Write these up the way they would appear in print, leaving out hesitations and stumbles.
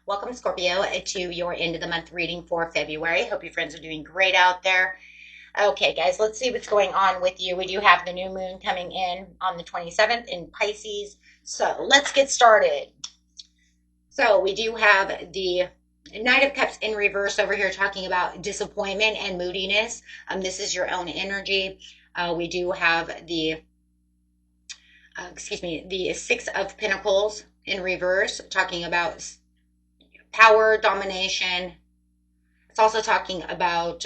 Welcome, Scorpio, to your end of the month reading for February. Hope your friends are doing great out there. Okay, guys, let's see what's going on with you. We do have the new moon coming in on the 27th in Pisces. So let's get started. So we do have the Knight of Cups in reverse over here talking about disappointment and moodiness. This is your own energy. We do have the Six of Pentacles in reverse talking about power, domination. It's also talking about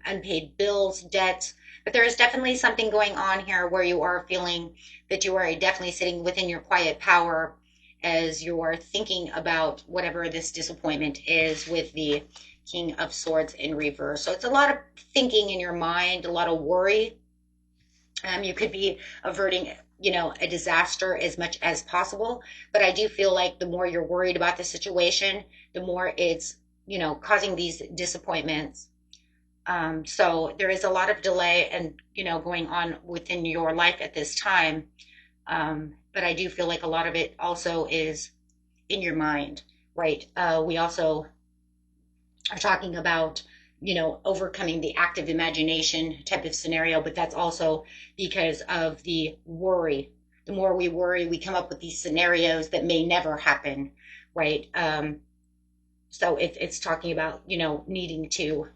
unpaid bills, debts. But there is definitely something going on here where you are feeling that you are definitely sitting within your quiet power as you're thinking about whatever this disappointment is with the King of Swords in reverse. So it's a lot of thinking in your mind, a lot of worry. You could be averting a disaster as much as possible. But I do feel like the more you're worried about the situation, the more it's, causing these disappointments. So there is a lot of delay and, going on within your life at this time. But I do feel like a lot of it also is in your mind, right? We also are talking about overcoming the active imagination type of scenario, but that's also because of the worry. The more we worry, we come up with these scenarios that may never happen, right? So it's talking about, needing to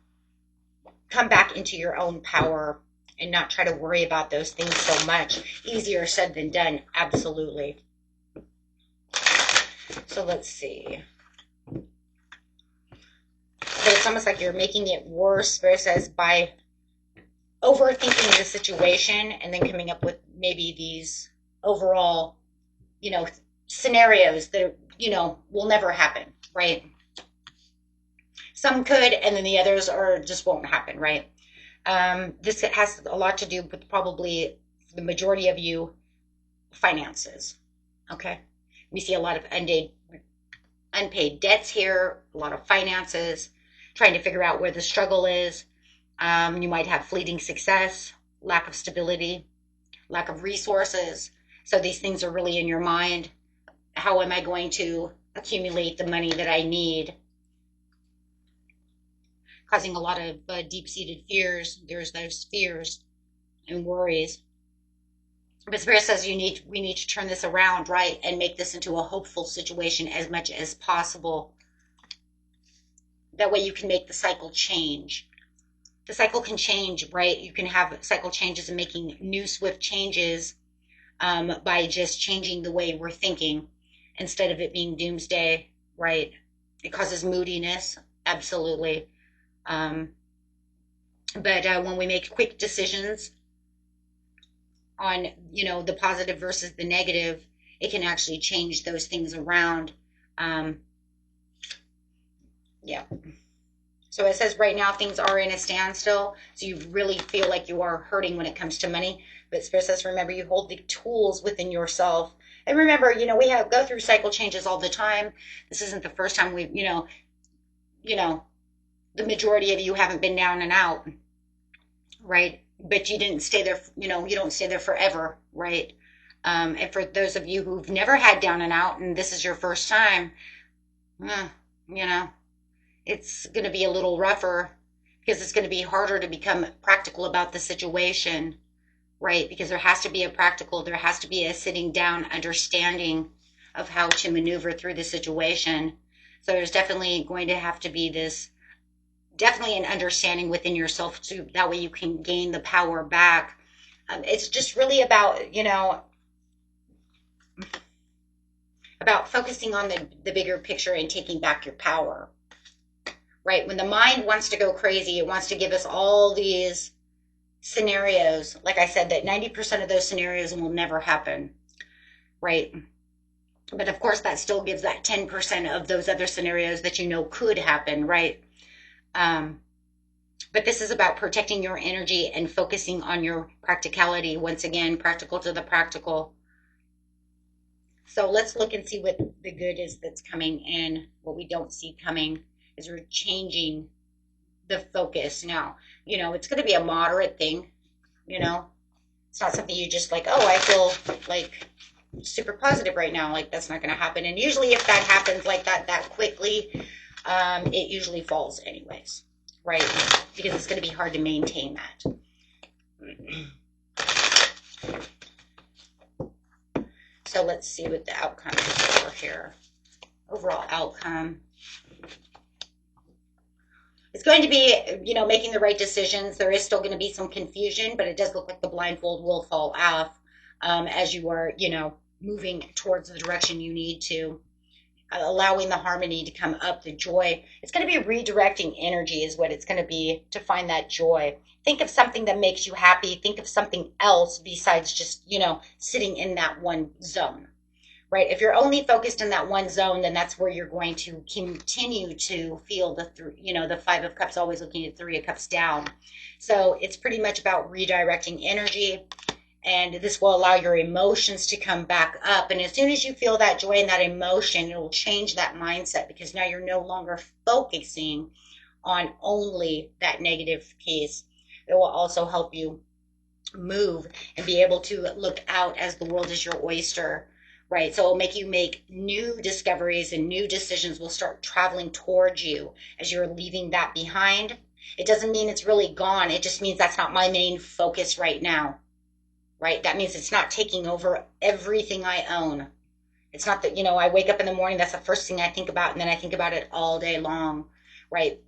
come back into your own power and not try to worry about those things so much. Easier said than done, absolutely. So let's see. So it's almost like you're making it worse, where it says by overthinking the situation and then coming up with maybe these overall, scenarios that, will never happen, right? Some could, and then the others are just won't happen, right? This has a lot to do with probably the majority of you finances, okay? We see a lot of unpaid debts here, a lot of finances, trying to figure out where the struggle is. You might have fleeting success, lack of stability, lack of resources. So these things are really in your mind. How am I going to accumulate the money that I need? Causing a lot of deep-seated fears. There's those fears and worries. But Spirit says we need to turn this around, right, and make this into a hopeful situation as much as possible. That way you can make the cycle change. The cycle can change, right? You can have cycle changes and making new swift changes by just changing the way we're thinking instead of it being doomsday, right? It causes moodiness, absolutely. But when we make quick decisions on, the positive versus the negative, it can actually change those things around. Yeah. So it says right now things are in a standstill. So you really feel like you are hurting when it comes to money. But Spirit says, remember, you hold the tools within yourself. And remember, we go through cycle changes all the time. This isn't the first time we've, the majority of you haven't been down and out, right? But you didn't stay there, you don't stay there forever, right? And for those of you who've never had down and out and this is your first time, it's going to be a little rougher because it's going to be harder to become practical about the situation, right? Because there has to be a sitting down understanding of how to maneuver through the situation. So there's definitely going to have to be definitely an understanding within yourself too. That way you can gain the power back. It's just really about, about focusing on the bigger picture and taking back your power. Right? When the mind wants to go crazy, it wants to give us all these scenarios. Like I said, that 90% of those scenarios will never happen. Right? But of course, that still gives that 10% of those other scenarios that could happen. Right? But this is about protecting your energy and focusing on your practicality. Once again, practical to the practical. So let's look and see what the good is that's coming in, what we don't see coming. Is we're changing the focus now. It's going to be a moderate thing. It's not something you just like, oh, I feel like super positive right now, like that's not going to happen. And usually if that happens like that quickly, it usually falls anyways, right? Because it's going to be hard to maintain that. So let's see what the outcome is over here. Overall outcome. It's going to be, you know, making the right decisions. There is still going to be some confusion, but it does look like the blindfold will fall off as you are, you know, moving towards the direction you need to, allowing the harmony to come up, the joy. It's going to be redirecting energy is what it's going to be to find that joy. Think of something that makes you happy. Think of something else besides just, you know, sitting in that one zone. Right? If you're only focused in that one zone, then that's where you're going to continue to feel the Five of Cups always looking at Three of Cups down. So it's pretty much about redirecting energy, and this will allow your emotions to come back up. And as soon as you feel that joy and that emotion, it will change that mindset, because now you're no longer focusing on only that negative piece. It will also help you move and be able to look out as the world is your oyster. Right, so it'll make you make new discoveries, and new decisions will start traveling towards you as you're leaving that behind. It doesn't mean it's really gone. It just means that's not my main focus right now. Right, that means it's not taking over everything I own. It's not that, you know, I wake up in the morning, that's the first thing I think about, and then I think about it all day long. Right,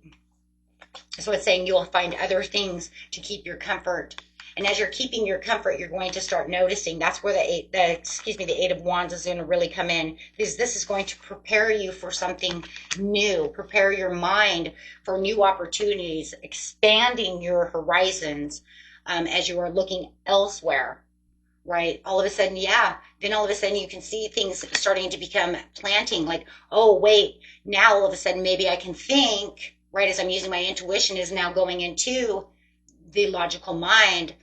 so it's saying you'll find other things to keep your comfort. And as you're keeping your comfort, you're going to start noticing. That's where the Eight of Wands is going to really come in, because this is going to prepare you for something new, prepare your mind for new opportunities, expanding your horizons as you are looking elsewhere, right? All of a sudden, then all of a sudden you can see things starting to become planting, like, oh, wait, now all of a sudden maybe I can think, right, as I'm using my intuition is now going into the logical mind.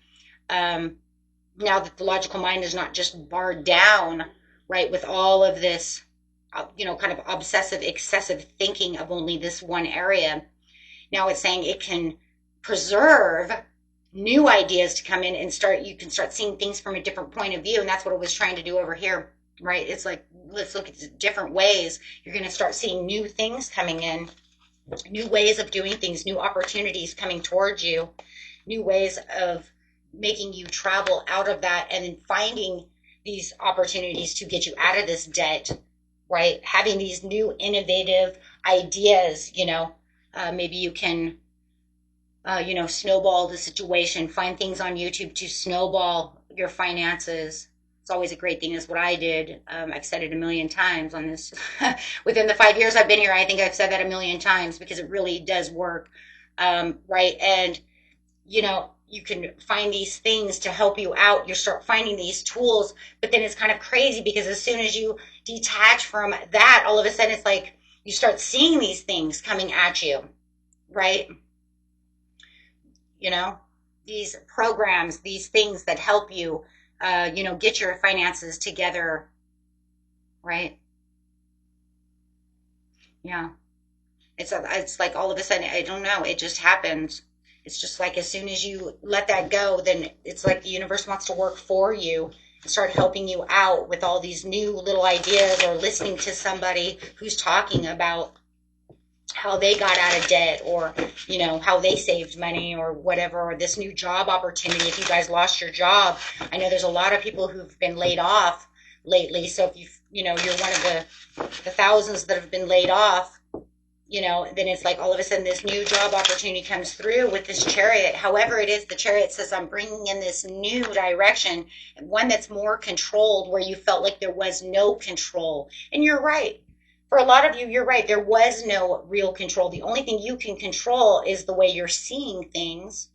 Now that the logical mind is not just barred down, right, with all of this, you know, kind of obsessive, excessive thinking of only this one area. Now it's saying it can preserve new ideas to come in and you can start seeing things from a different point of view. And that's what it was trying to do over here, right? It's like, let's look at different ways. You're going to start seeing new things coming in, new ways of doing things, new opportunities coming towards you, new ways of making you travel out of that, and then finding these opportunities to get you out of this debt, right? Having these new innovative ideas, you know, maybe you can, you know, snowball the situation, find things on YouTube to snowball your finances. It's always a great thing. Is what I did. I've said it a million times on this. Within the 5 years I've been here, I think I've said that a million times, because it really does work, right? And, you know, you can find these things to help you out. You start finding these tools, but then it's kind of crazy, because as soon as you detach from that, all of a sudden it's like you start seeing these things coming at you, right? You know, these programs, these things that help you, you know, get your finances together, right? Yeah. It's like all of a sudden, I don't know, it just happens. It's just like as soon as you let that go, then it's like the universe wants to work for you and start helping you out with all these new little ideas, or listening to somebody who's talking about how they got out of debt, or, you know, how they saved money or whatever, or this new job opportunity. If you guys lost your job, I know there's a lot of people who've been laid off lately. So if you know, you're one of the thousands that have been laid off, you know, then it's like all of a sudden this new job opportunity comes through with this Chariot. However it is, the Chariot says, I'm bringing in this new direction, one that's more controlled, where you felt like there was no control. And you're right. For a lot of you, you're right. There was no real control. The only thing you can control is the way you're seeing things,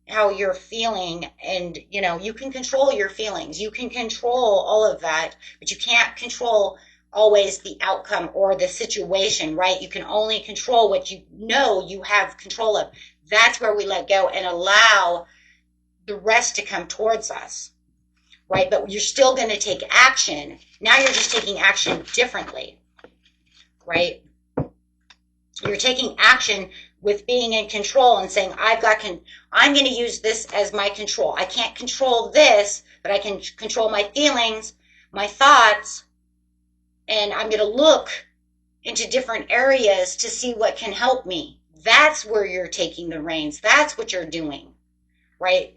how you're feeling. And, you know, you can control your feelings. You can control all of that, but you can't control always the outcome or the situation, right? You can only control what you know you have control of. That's where we let go and allow the rest to come towards us, right? But you're still going to take action. Now you're just taking action differently, right? You're taking action with being in control and saying, I'm going to use this as my control. I can't control this, but I can control my feelings. my thoughts, and I'm going to look into different areas to see what can help me. That's where you're taking the reins. That's what you're doing, right?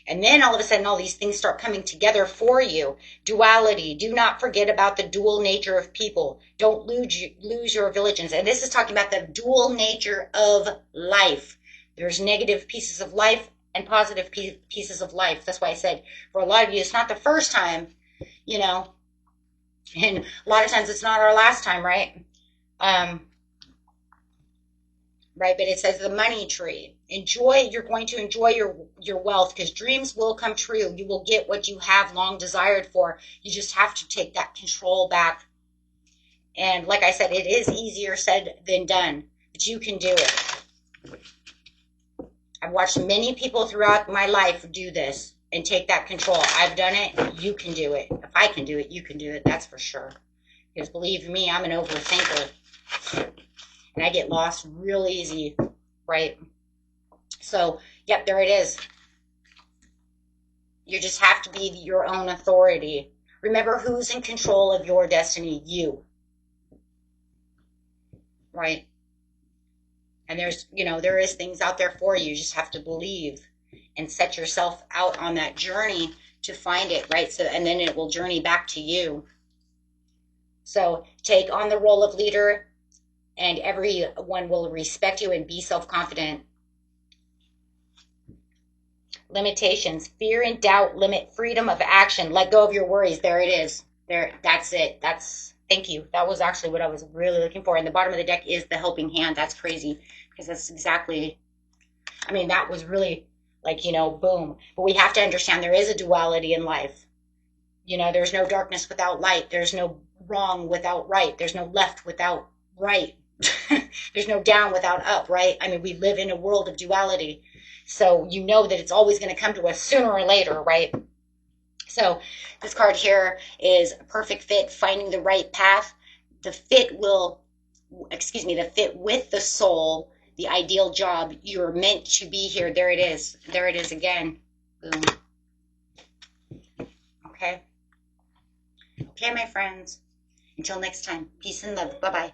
And then all of a sudden, all these things start coming together for you. Duality. Do not forget about the dual nature of people. Don't lose your vigilance. And this is talking about the dual nature of life. There's negative pieces of life and positive pieces of life. That's why I said, for a lot of you, it's not the first time, you know, and a lot of times it's not our last time, right? Right, but it says the money tree. You're going to enjoy your wealth, because dreams will come true. You will get what you have long desired for. You just have to take that control back. And like I said, it is easier said than done, but you can do it. I've watched many people throughout my life do this and take that control. I've done it. You can do it. If I can do it, you can do it. That's for sure. Because believe me, I'm an overthinker. And I get lost real easy, right? So, yep, there it is. You just have to be your own authority. Remember, who's in control of your destiny? You. Right? And there is things out there for you. You just have to believe and set yourself out on that journey to find it, right? So, and then it will journey back to you. So take on the role of leader, and everyone will respect you and be self-confident. Limitations. Fear and doubt limit freedom of action. Let go of your worries. There it is. There. That's it. Thank you. That was actually what I was really looking for. And the bottom of the deck is the helping hand. That's crazy, because that's exactly, I mean, that was really like, boom. But we have to understand there is a duality in life. There's no darkness without light. There's no wrong without right. There's no left without right. There's no down without up, right? I mean, we live in a world of duality. So you know that it's always going to come to us sooner or later, right? So this card here is a perfect fit, finding the right path. The fit with the soul, the ideal job. You're meant to be here. There it is. There it is again. Boom. Okay. Okay, my friends. Until next time, peace and love. Bye-bye.